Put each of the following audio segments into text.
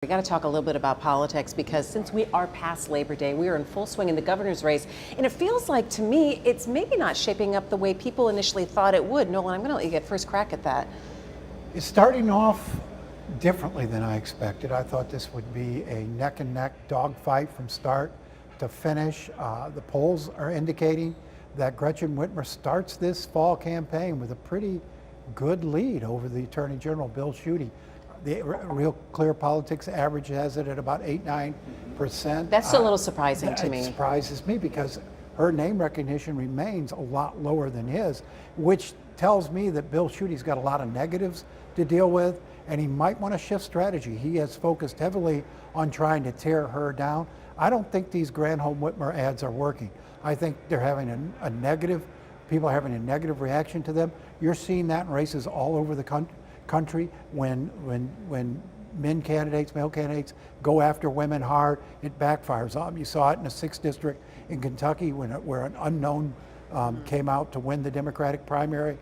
We got to talk a little bit about politics because since we are past Labor Day, we are in full swing in the governor's race. And it feels like, to me, it's maybe not shaping up the way people initially thought it would. Nolan, I'm going to let you get first crack at that. It's starting off differently than I expected. I thought this would be a neck and neck dogfight from start to finish. The polls are indicating that Gretchen Whitmer starts this fall campaign with a pretty good lead over the Attorney General, Bill Schuette. The Real Clear Politics average has it at about 8-9%. That's still a little surprising to me. It surprises me because her name recognition remains a lot lower than his, which tells me that Bill Schuette's got a lot of negatives to deal with, and he might want to shift strategy. He has focused heavily on trying to tear her down. I don't think these Granholm Whitmer ads are working. I think they're having a negative, people are having a negative reaction to them. You're seeing that in races all over the country when male candidates go after women hard, it backfires on them. You saw it in the 6th district in Kentucky where an unknown came out to win the Democratic primary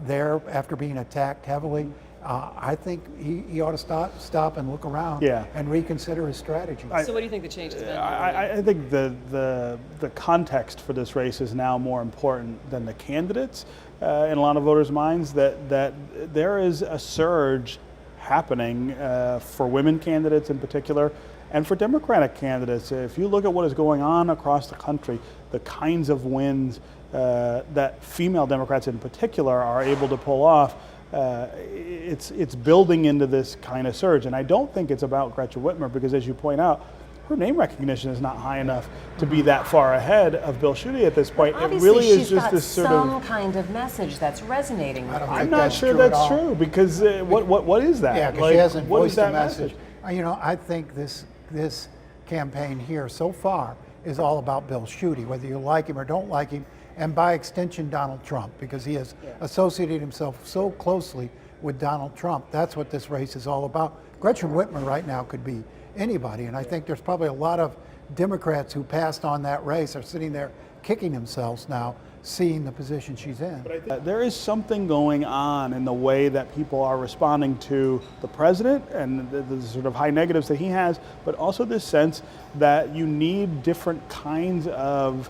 there after being attacked heavily. I think he ought to stop and look around and reconsider his strategy. So what do you think the change has been? I think the context for this race is now more important than the candidates in a lot of voters' minds, that there is a surge happening for women candidates in particular and for Democratic candidates. If you look at what is going on across the country, the kinds of wins that female Democrats in particular are able to pull off, it's building into this kind of surge. And I don't think it's about Gretchen Whitmer because, as you point out, her name recognition is not high enough to be that far ahead of Bill Schuette at this point. Obviously, it really is she's just got this sort some of kind of message that's resonating with her. I'm not sure that's true because what is that? Yeah, because she hasn't voiced that a message. You know, I think this campaign here so far is all about Bill Schuette, whether you like him or don't like him, and by extension Donald Trump, because he has associated himself so closely with Donald Trump. That's what this race is all about. Gretchen Whitmer right now could be anybody, and I think there's probably a lot of Democrats who passed on that race are sitting there kicking themselves now, seeing the position she's in. But I think there is something going on in the way that people are responding to the president and the sort of high negatives that he has, but also this sense that you need different kinds of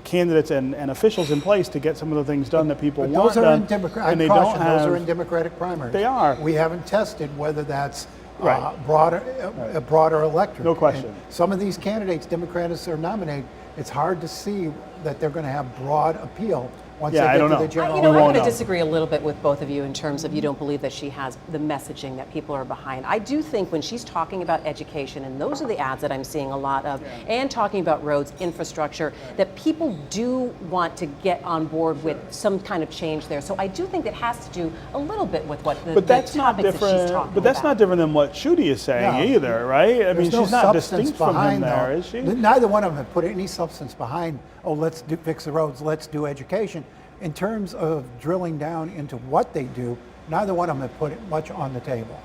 candidates and officials in place to get some of the things done that people want those are done. In Democratic, and they those don't have, are in Democratic primaries. They are. We haven't tested whether that's Right. a broader electorate. No question. And some of these candidates Democrats are nominated, it's hard to see that they're going to have broad appeal once they get to the general. I'm going to disagree a little bit with both of you in terms of you don't believe that she has the messaging that people are behind. I do think when she's talking about education, and those are the ads that I'm seeing a lot of, and talking about roads, infrastructure, that people do want to get on board with some kind of change there. So I do think it has to do a little bit with what the topics that she's talking about. But that's not different than what Schuette is saying either, right? I mean, she's not distinct from him there, is she? Neither one of them have put any substance behind, oh, let's fix the roads, let's do education. In terms of drilling down into what they do, neither one of them have put much on the table.